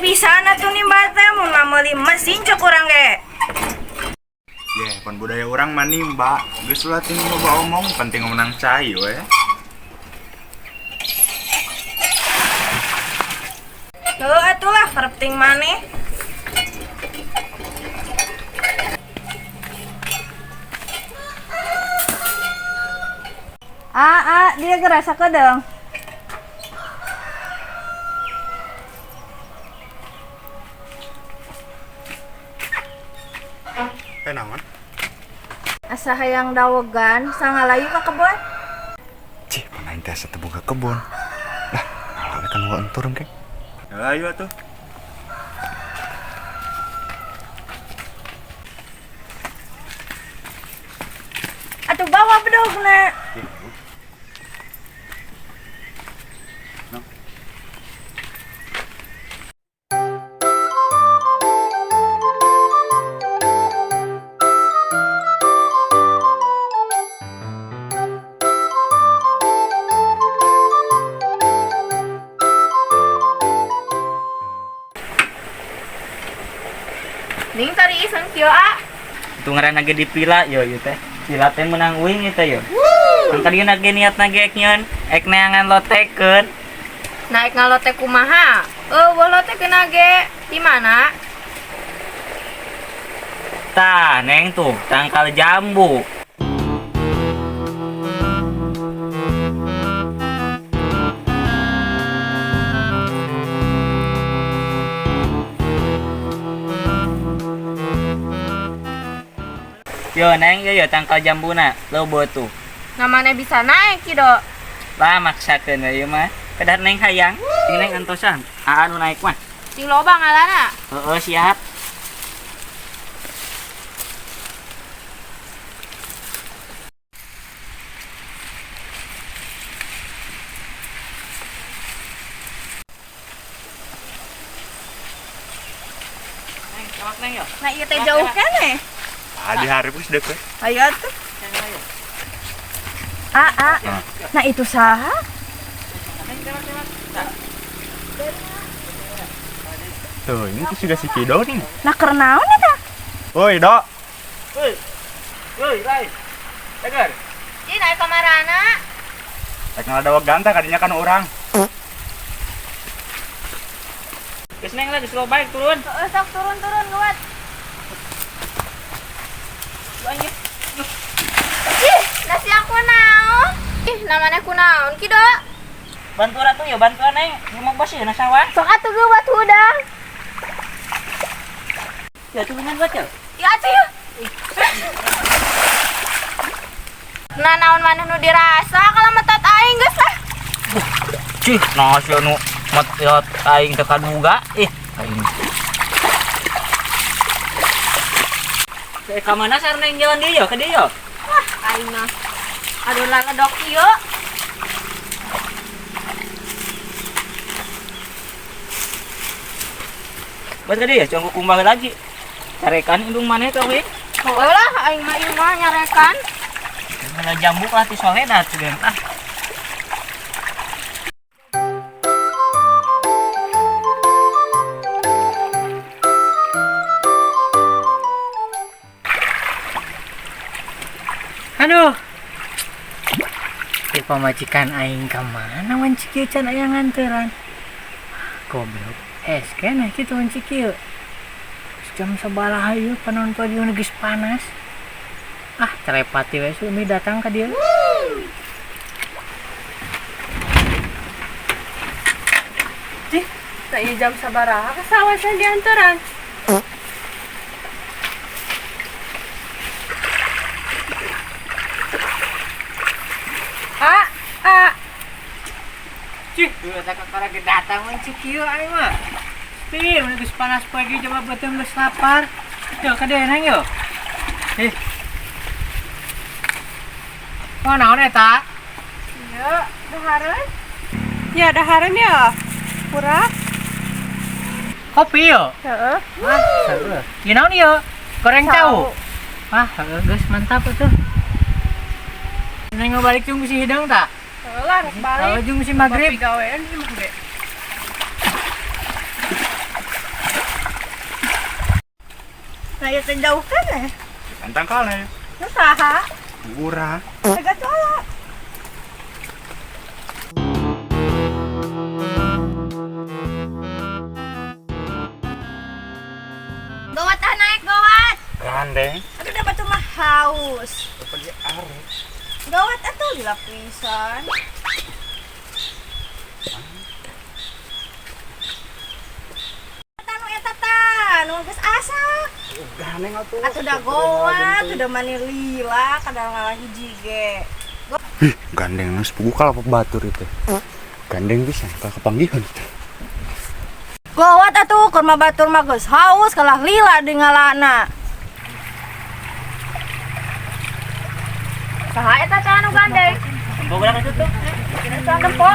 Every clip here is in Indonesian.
Pisan atuh nih mbak teh mau ngameli mesin cek urang ge. Ya, pan budaya orang mah nih mbak. Geus ulah ting loba omong, penting menang cai we. Heuh atuh lah kerep ting maneh. Dia gerasa kedeung. Naon? Asa hayang dawegan sangalayu ka kebon. Cih, panain teh sateu boga kebon. Lah, kalau kan gua entur engke. Ayo atuh. Atuh bawa bedogna. Ning tadi iseng kieu Itu ngaranna ge dipila yo ieu teh. Pila teh menang uing ieu teh yo. Kan tadi ge niatna ge ek nyeun, ek neangan lotekeun. naik ngalotek kumaha? Wah lotekeun ge di mana? Tah, neng tuh tangkal jambu. Yo neng yo tangkal jambuna lobo tuh. Namanya bisa naik kido. Lah maksakeun we ieu mah. Kedah neng hayang. Ting neng antosan. Anu naik mah. Sing loba ngaranna. Heeh siap. Neng, selamat neng yo. Nah ieu teh jauh keneh. Di hari geus deket. Ayo atuh. Nah itu saha? Tuh, ini tuh sudah si Kido nih. Nah keur naon eta? Woi, Dok. Woi, lain. Dengar. Ih naik ka marana? Rek ngadawa ganta kadinya kan orang. Geus neng lah geus lo baik turun. Heeh sok turun luat. Ih, nasi aku naon? Ih, namanya kunaon kido? Bantuan atuh ya, bantuan neng. Mau bos ya sawah. Sok atuh ge buat hudang. Ya tuh bener baca. Ya atuh yuk. Nah naon maneh nu dirasa kalau metot aing geus lah. Cih, nasi anu metot aing teu kaduga. Aing. Ka mana sar neng jalan dia ke dia? Wah, aing mah. Aduh lah ngedok ieu. Buat ke dia, congko kumbang lagi. Carekan hidung maneh teh we. Heueuh lah aing mah ieu mah nyarekan. Mana jambu lah ti soledad tuh ah. Aduh. Si pamajikan aing ka mana wancik ieu can aya nganteran. Goblok. Keneh kitu wancik ieu. Jam sabaraha ieu panonton ieu geus panas. Telepati we sumi datang ka dieu. Cih, tak ieu jam sabaraha ka sawasan diantaran. Cih, eta kakara ge datang wancik ieu aing mah. Ih, geus panas pagi coba beuteung geus lapar. Yuk, ke dia neng yuk. Mau naon eta? Ya, dahareun. Ya dahareun ya. Murah. Kopi yuk. Heeh. Wah, seru. Ieu naon yuk? Goreng tahu. Wah, geus mantap atuh. Neng balik jeung si hidang tak? Heeh lah rek balik. Kalau jeung si magrib. Gawean di mah ge. Nah, ya teh jauh kan ya? Tantang kali. Nu saha? Urah. Agak tolak. Gawat naik gawat. Gandeng. Aduh dapat cuma haus. Pergi arek. Gawat atuh dilapisan. Tanu eta tah, nu geus asa. Gandeng atuh. Atuh da gawat, udah mani lila kadang ngalah hiji ge. Ih, gandeng nu sepugu kalau batur itu. Gandeng bisa kalau kepanggihan itu. Gawat atuh keur mah batur mah geus haus kalah lila di ngalana. Saha eta teh anu gandeng? Boga ka tutup. Eta tempo.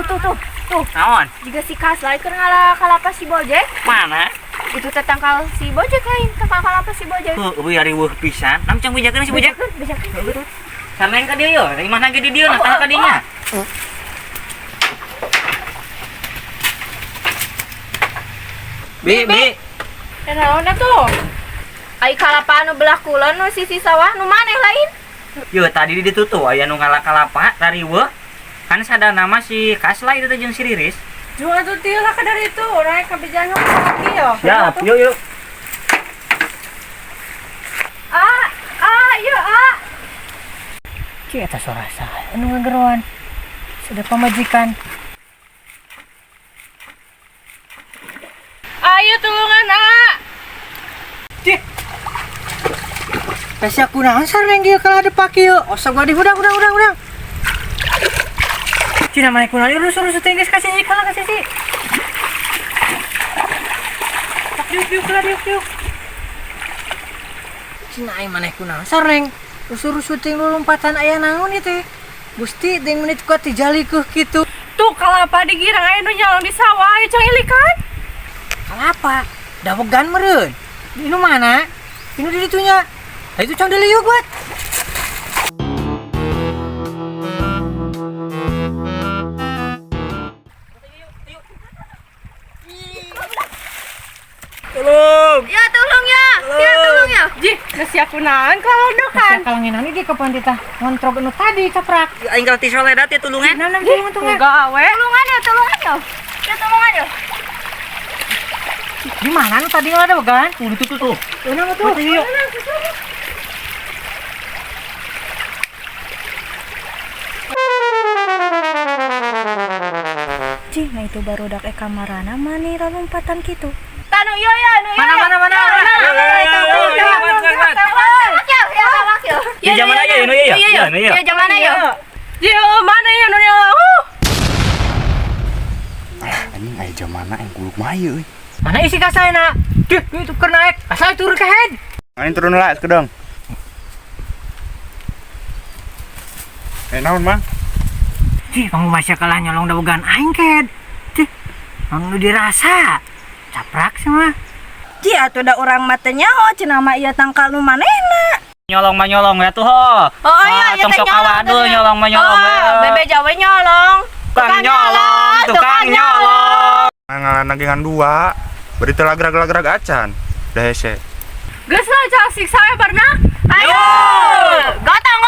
Tuh. Naon? Jika si Kaslay keur ngalah kalapas si Bojek, Mana? itu tetangkal si Bojek lain, tangkal kalapas si Bojek. Euy ari weuh pisan. Nam cang bijakeun si bujak. Bejakeun. Sareng ka dieu yeuh. Dari mana ge di dieu nah ka dinya. Bi. Naon tuh? Ai kalapa anu belah kulon nu sisi sawah nu maneh lain. Yo tadi ditutup aya nu ngalah kalapa dari weuh. Kan sada nama si Kaslay itu jeung si Riris. Jual tuh tieu lah ka dari itu. Naik ka bijang lagi yo. Ya, yuk. Iya. Ci eta suara saha anu ngageroan. Sudah pamajikan. Ayo tulungan Cih. Pesa kunaon sareng dieu kalau ada pake yuk. Osok gua di udang. Cina mana kunaon ieu suruh tinggi kasih si kala kasih si. Diuk. Cina ai mana kunaon sareng. Suruh syuting lu lompatan aya naon ieu teh. Gusti deung menit kuat dijalikuh kitu. tuh kalapa digirang aya nu nyolong di sawah aya cang ilikan. Kalapa? Dawegan meureun. Di nu mana? Di nu di ditunya. Itu cang deuleu buat. Tolong ya. Jih, geus siap kunaon kalau dokan. Kalanginan ini kapan kita ngontrok anu tadi caprak. Aing kalau tisol edat ya tulungan. Nah, tulungan. Gawe. Tolongan ya. Di mana nu tadi ada began? Tuh. Mana tuh? Cih, nah itu baru dak kamarana mani lompatan kitu. Tanu ieu ya, Mana? Di zaman aja ya, Iya, zaman ya. Jih, mana ya nu ya? Anjing aya jamana yang kuluk mayu euy. Mana isi kasana? Duh, itu keur naik. Asal turun ke head. Main turun lah kedong. Naon, Mang? Cih, kamu masih kalah nyolong dawegan aing ked. Cih, anu dirasa. Caprak sama. Cih, atuh da urang mah teh nyaho cenah mah ieu tangkal nu manehna. Nyolong mah nyolong ya tuh ho. Oh iya, tong sok kawadul nyolong mah nyolong. Bebe Jawa nyolong. Tukang nyolong. Nagihan 2. Beri teh lagrag acan. Da hese. Geus lah cang siksa ya pernah. Ayo, gotong.